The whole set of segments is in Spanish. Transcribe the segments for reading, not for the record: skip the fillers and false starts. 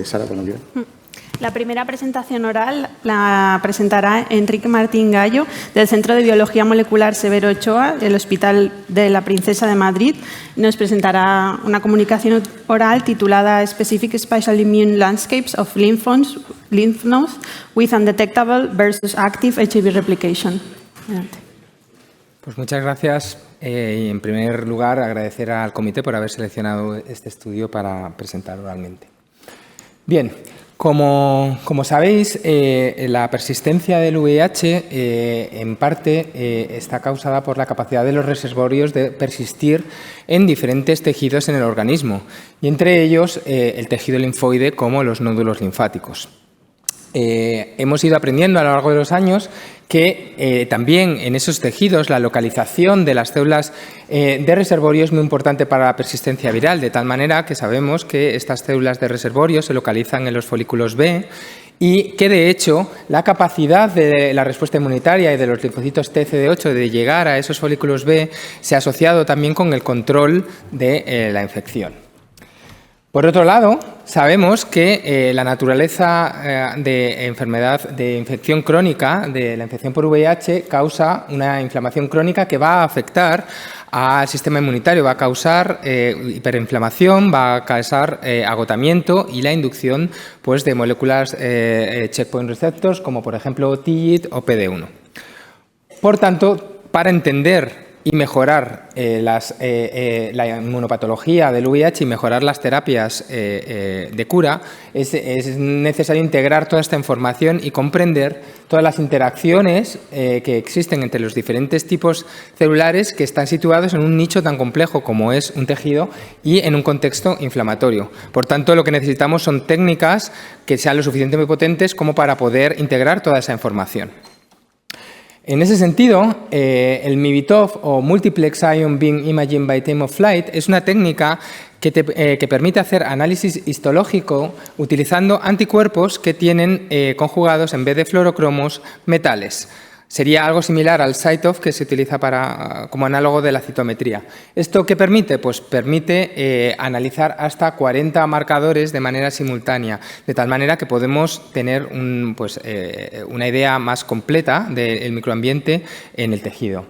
Sara, cuando quieras. La primera presentación oral la presentará Enrique Martín Gallo, del Centro de Biología Molecular Severo Ochoa, del Hospital de la Princesa de Madrid. Nos presentará una comunicación oral titulada Specific Spatial Immune Landscapes of Lymph Nodes with Undetectable versus Active HIV Replication. Adelante. Pues muchas gracias. Y en primer lugar, agradecer al comité por haber seleccionado este estudio para presentar oralmente. Bien. Como sabéis, la persistencia del VIH en parte está causada por la capacidad de los reservorios de persistir en diferentes tejidos en el organismo, y entre ellos el tejido linfoide como los nódulos linfáticos. Hemos ido aprendiendo a lo largo de los años que también en esos tejidos la localización de las células de reservorio es muy importante para la persistencia viral, de tal manera que sabemos que estas células de reservorio se localizan en los folículos B y que, de hecho, la capacidad de la respuesta inmunitaria y de los linfocitos TCD8 de llegar a esos folículos B se ha asociado también con el control de la infección. Por otro lado, sabemos que la naturaleza de enfermedad de infección crónica, de la infección por VIH, causa una inflamación crónica que va a afectar al sistema inmunitario, va a causar hiperinflamación, va a causar agotamiento y la inducción pues, de moléculas checkpoint receptors, como por ejemplo TIGIT o PD1. Por tanto, para entender y mejorar la inmunopatología del VIH y mejorar las terapias de cura, es necesario integrar toda esta información y comprender todas las interacciones que existen entre los diferentes tipos celulares que están situados en un nicho tan complejo como es un tejido y en un contexto inflamatorio. Por tanto, lo que necesitamos son técnicas que sean lo suficientemente potentes como para poder integrar toda esa información. En ese sentido, el MIBITOF o Multiplex Ion Beam Imaging by Time of Flight es una técnica que permite hacer análisis histológico utilizando anticuerpos que tienen conjugados, en vez de fluorocromos, metales. Sería algo similar al CyTOF que se utiliza como análogo de la citometría. ¿Esto qué permite? Pues permite analizar hasta 40 marcadores de manera simultánea, de tal manera que podemos tener una idea más completa del microambiente en el tejido.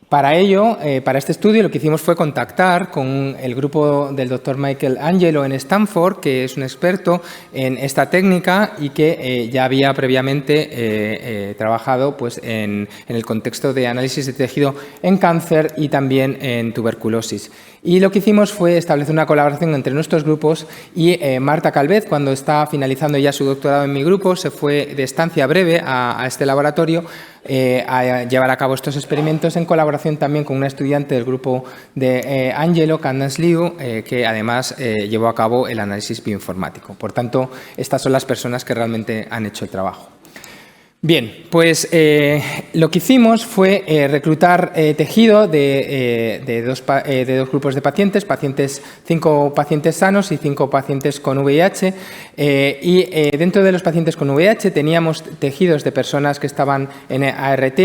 Para ello, para este estudio, lo que hicimos fue contactar con el grupo del Dr. Michael Angelo en Stanford, que es un experto en esta técnica y que ya había previamente trabajado pues, en el contexto de análisis de tejido en cáncer y también en tuberculosis. Y lo que hicimos fue establecer una colaboración entre nuestros grupos y Marta Calvet, cuando está finalizando ya su doctorado en mi grupo, se fue de estancia breve a este laboratorio a llevar a cabo estos experimentos en colaboración también con una estudiante del grupo de Angelo, Candace Liu, que además llevó a cabo el análisis bioinformático. Por tanto, estas son las personas que realmente han hecho el trabajo. Bien, pues lo que hicimos fue reclutar tejido de dos grupos de pacientes, 5 pacientes sanos y 5 pacientes con VIH, y dentro de los pacientes con VIH teníamos tejidos de personas que estaban en ART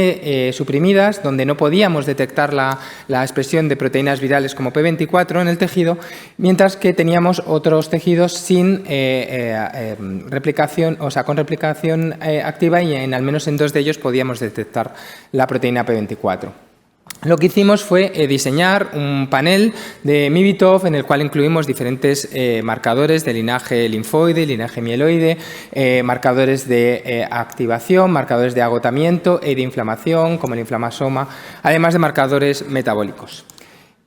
suprimidas, donde no podíamos detectar la expresión de proteínas virales como P24 en el tejido, mientras que teníamos otros tejidos sin replicación, o sea, con replicación activa, y al menos en 2 de ellos podíamos detectar la proteína P24. Lo que hicimos fue diseñar un panel de MIBITOF en el cual incluimos diferentes marcadores de linaje linfoide, linaje mieloide, marcadores de activación, marcadores de agotamiento y de inflamación, como el inflamasoma, además de marcadores metabólicos.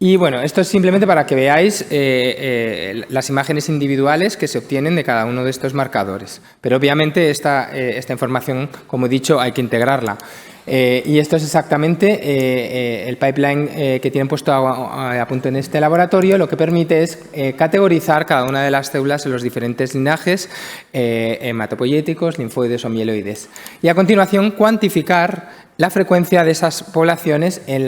Y bueno, esto es simplemente para que veáis las imágenes individuales que se obtienen de cada uno de estos marcadores. Pero obviamente esta información, como he dicho, hay que integrarla. Y esto es exactamente el pipeline que tienen puesto a punto en este laboratorio. Lo que permite es categorizar cada una de las células en los diferentes linajes hematopoyéticos, linfoides o mieloides. Y a continuación cuantificar la frecuencia de esas poblaciones en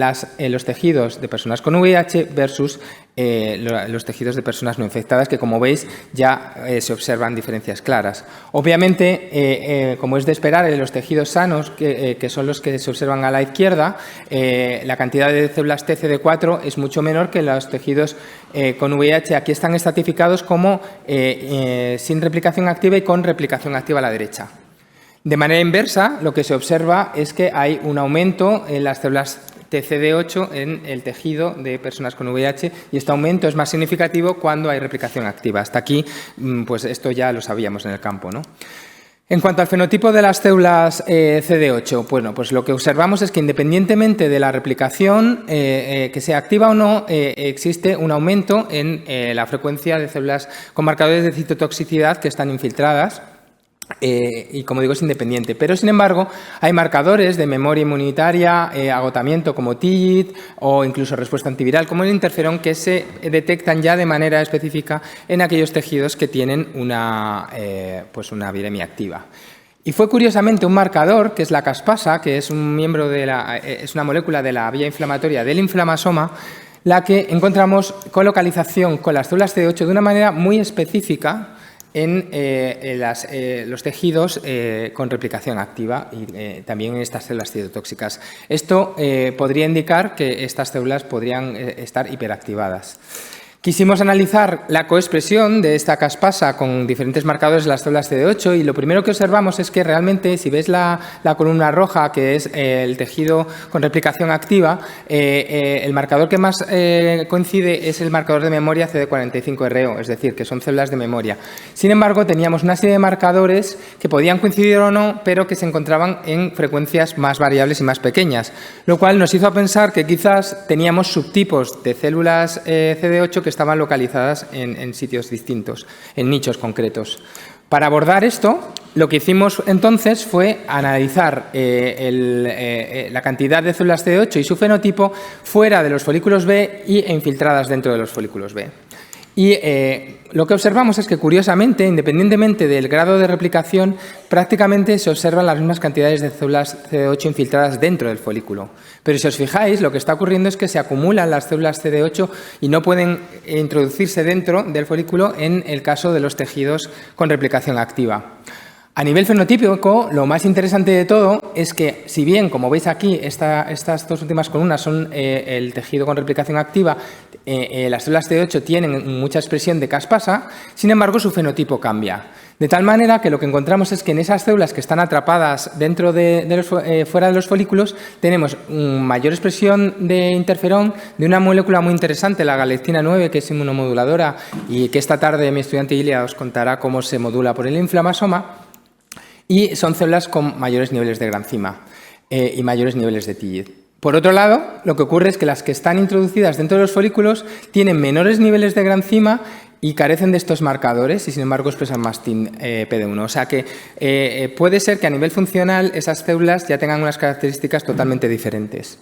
los tejidos de personas con VIH versus los tejidos de personas no infectadas, que como veis ya se observan diferencias claras. Obviamente, como es de esperar, en los tejidos sanos, que son los que se observan a la izquierda, la cantidad de células TCD4 es mucho menor que en los tejidos con VIH. Aquí están estratificados como sin replicación activa y con replicación activa a la derecha. De manera inversa, lo que se observa es que hay un aumento en las células TCD8 en el tejido de personas con VIH y este aumento es más significativo cuando hay replicación activa. Hasta aquí, pues esto ya lo sabíamos en el campo, ¿no? En cuanto al fenotipo de las células CD8, bueno, pues lo que observamos es que independientemente de la replicación, que sea activa o no, existe un aumento en la frecuencia de células con marcadores de citotoxicidad que están infiltradas. Y como digo, es independiente, pero sin embargo hay marcadores de memoria inmunitaria, agotamiento como TIGIT o incluso respuesta antiviral como el interferón que se detectan ya de manera específica en aquellos tejidos que tienen una viremia activa. Y fue curiosamente un marcador, que es la caspasa, que es un miembro de es una molécula de la vía inflamatoria del inflamasoma, la que encontramos colocalización con las células CD8 de una manera muy específica en los tejidos con replicación activa y también en estas células citotóxicas. Esto podría indicar que estas células podrían estar hiperactivadas. Quisimos analizar la coexpresión de esta caspasa con diferentes marcadores de las células CD8 y lo primero que observamos es que realmente, si ves la columna roja, que es el tejido con replicación activa, el marcador que más coincide es el marcador de memoria CD45RO, es decir, que son células de memoria. Sin embargo, teníamos una serie de marcadores que podían coincidir o no, pero que se encontraban en frecuencias más variables y más pequeñas, lo cual nos hizo pensar que quizás teníamos subtipos de células CD8 que estaban localizadas en sitios distintos, en nichos concretos. Para abordar esto, lo que hicimos entonces fue analizar la cantidad de células CD8 y su fenotipo fuera de los folículos B e infiltradas dentro de los folículos B. Y lo que observamos es que, curiosamente, independientemente del grado de replicación, prácticamente se observan las mismas cantidades de células CD8 infiltradas dentro del folículo. Pero si os fijáis, lo que está ocurriendo es que se acumulan las células CD8 y no pueden introducirse dentro del folículo en el caso de los tejidos con replicación activa. A nivel fenotípico, lo más interesante de todo es que, si bien, como veis aquí, estas dos últimas columnas son el tejido con replicación activa, las células CD8 tienen mucha expresión de caspasa, sin embargo, su fenotipo cambia. De tal manera que lo que encontramos es que en esas células que están atrapadas dentro fuera de los folículos tenemos mayor expresión de interferón, de una molécula muy interesante, la galectina 9, que es inmunomoduladora y que esta tarde mi estudiante Ilia os contará cómo se modula por el inflamasoma. Y son células con mayores niveles de granzima y mayores niveles de TIGIT. Por otro lado, lo que ocurre es que las que están introducidas dentro de los folículos tienen menores niveles de granzima y carecen de estos marcadores y, sin embargo, expresan más TIM-PD1. O sea que puede ser que a nivel funcional esas células ya tengan unas características totalmente diferentes.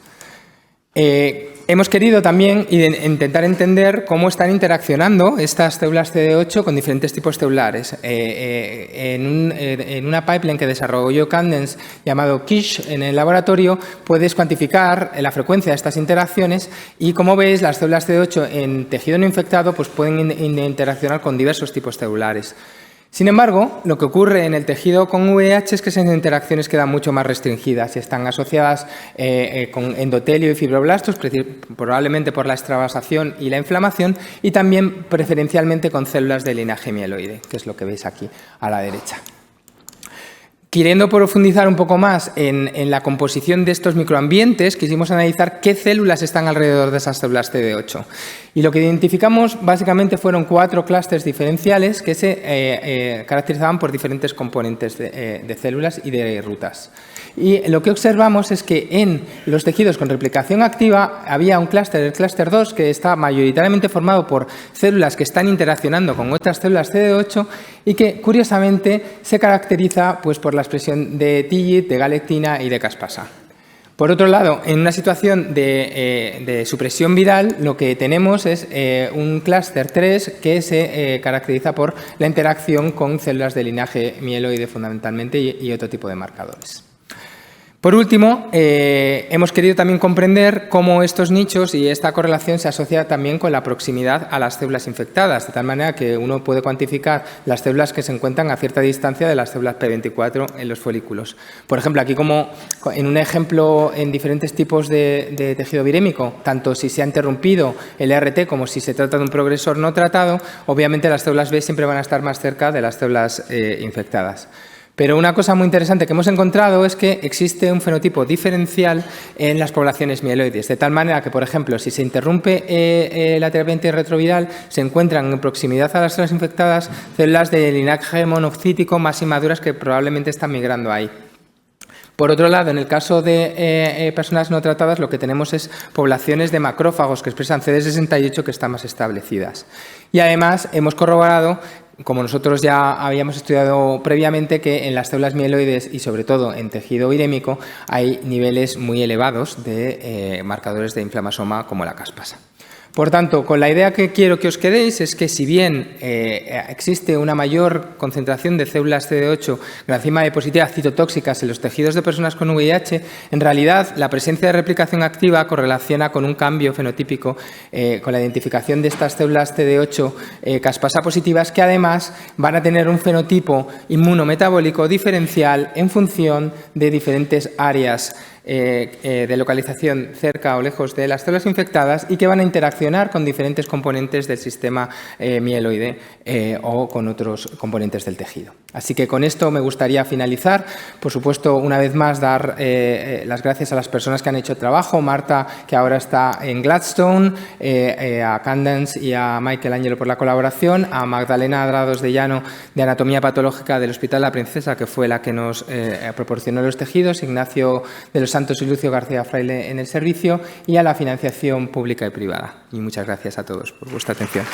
Hemos querido también intentar entender cómo están interaccionando estas células CD8 con diferentes tipos celulares. En una pipeline que desarrolló Candence llamado KISH en el laboratorio, puedes cuantificar la frecuencia de estas interacciones y, como veis, las células CD8 en tejido no infectado pues pueden interaccionar con diversos tipos celulares. Sin embargo, lo que ocurre en el tejido con VIH es que esas interacciones quedan mucho más restringidas y están asociadas con endotelio y fibroblastos, probablemente por la extravasación y la inflamación, y también preferencialmente con células de linaje mieloide, que es lo que veis aquí a la derecha. Queriendo profundizar un poco más en la composición de estos microambientes, quisimos analizar qué células están alrededor de esas células CD8. Y lo que identificamos básicamente fueron 4 clústeres diferenciales que se caracterizaban por diferentes componentes de células y de rutas. Y lo que observamos es que en los tejidos con replicación activa había un clúster, el clúster 2, que está mayoritariamente formado por células que están interaccionando con otras células CD8 y que, curiosamente, se caracteriza pues, por la expresión de TIGIT, de galectina y de caspasa. Por otro lado, en una situación de supresión viral, lo que tenemos es un clúster 3 que se caracteriza por la interacción con células de linaje mieloide fundamentalmente y otro tipo de marcadores. Por último, hemos querido también comprender cómo estos nichos y esta correlación se asocia también con la proximidad a las células infectadas, de tal manera que uno puede cuantificar las células que se encuentran a cierta distancia de las células P24 en los folículos. Por ejemplo, aquí como en un ejemplo en diferentes tipos de tejido virémico, tanto si se ha interrumpido el ERT como si se trata de un progresor no tratado, obviamente las células B siempre van a estar más cerca de las células infectadas. Pero una cosa muy interesante que hemos encontrado es que existe un fenotipo diferencial en las poblaciones mieloides, de tal manera que, por ejemplo, si se interrumpe la terapia antirretroviral, se encuentran en proximidad a las células infectadas células de linaje monocítico más inmaduras que probablemente están migrando ahí. Por otro lado, en el caso de personas no tratadas, lo que tenemos es poblaciones de macrófagos que expresan CD68 que están más establecidas. Y además hemos corroborado, como nosotros ya habíamos estudiado previamente, que en las células mieloides y sobre todo en tejido virémico hay niveles muy elevados de marcadores de inflamasoma como la caspasa. Por tanto, con la idea que quiero que os quedéis es que si bien existe una mayor concentración de células CD8 granzima E positiva citotóxicas en los tejidos de personas con VIH, en realidad la presencia de replicación activa correlaciona con un cambio fenotípico con la identificación de estas células CD8 caspasa positivas que además van a tener un fenotipo inmunometabólico diferencial en función de diferentes áreas de localización cerca o lejos de las células infectadas y que van a interaccionar con diferentes componentes del sistema mieloide o con otros componentes del tejido. Así que con esto me gustaría finalizar. Por supuesto, una vez más, dar las gracias a las personas que han hecho el trabajo, Marta, que ahora está en Gladstone, a Candence y a Michael Ángelo por la colaboración, a Magdalena Adrados de Llano de Anatomía Patológica del Hospital La Princesa, que fue la que nos proporcionó los tejidos, Ignacio de los Santos y Lucio García Fraile en el servicio, y a la financiación pública y privada. Y muchas gracias a todos por vuestra atención.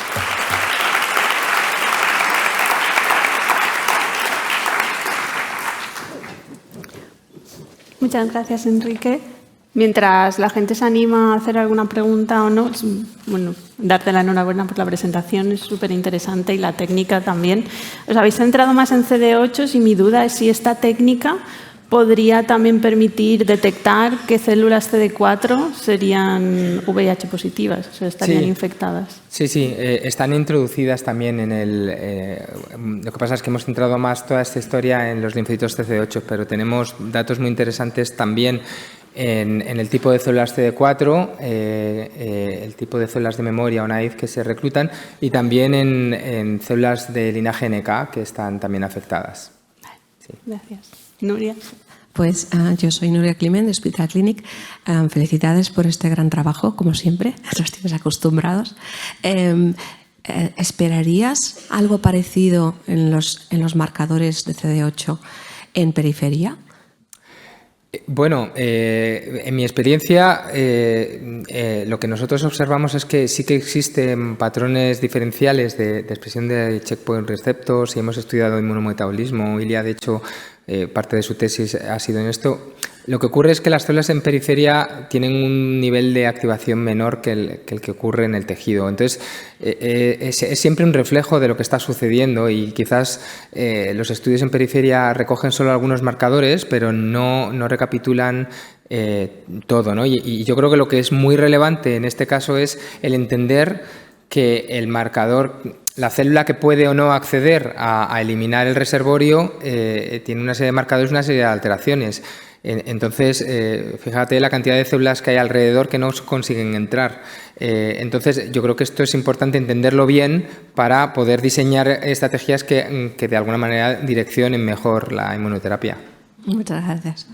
Muchas gracias, Enrique. Mientras la gente se anima a hacer alguna pregunta o no, bueno, darte la enhorabuena por la presentación, es súper interesante, y la técnica también. Os habéis centrado más en CD8 y mi duda es si esta técnica podría también permitir detectar qué células CD4 serían VIH positivas, o sea, estarían infectadas. Sí, sí, están introducidas también en el... lo que pasa es que hemos centrado más toda esta historia en los linfocitos TC8, pero tenemos datos muy interesantes también en el tipo de células CD4, el tipo de células de memoria o naive que se reclutan, y también en células de linaje NK que están también afectadas. Sí. Gracias. Nuria. Pues yo soy Nuria Climent de Hospital Clinic. Felicidades por este gran trabajo, como siempre, los tienes acostumbrados. ¿Esperarías algo parecido en los marcadores de CD8 en periferia? Bueno, en mi experiencia lo que nosotros observamos es que sí que existen patrones diferenciales de expresión de checkpoint receptors y hemos estudiado inmunometabolismo. Ilia, de hecho, parte de su tesis ha sido en esto. Lo que ocurre es que las células en periferia tienen un nivel de activación menor que el que ocurre en el tejido. Entonces, es siempre un reflejo de lo que está sucediendo y quizás los estudios en periferia recogen solo algunos marcadores, pero no recapitulan todo, ¿no? Y yo creo que lo que es muy relevante en este caso es el entender que el marcador, la célula que puede o no acceder a eliminar el reservorio, tiene una serie de marcadores, una serie de alteraciones. Entonces, fíjate la cantidad de células que hay alrededor que no consiguen entrar. Entonces, yo creo que esto es importante entenderlo bien para poder diseñar estrategias que de alguna manera direccionen mejor la inmunoterapia. Muchas gracias.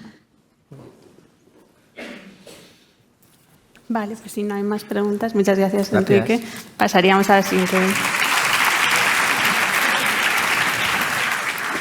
Vale, pues si no hay más preguntas, muchas gracias, Enrique. Pasaríamos a la siguiente.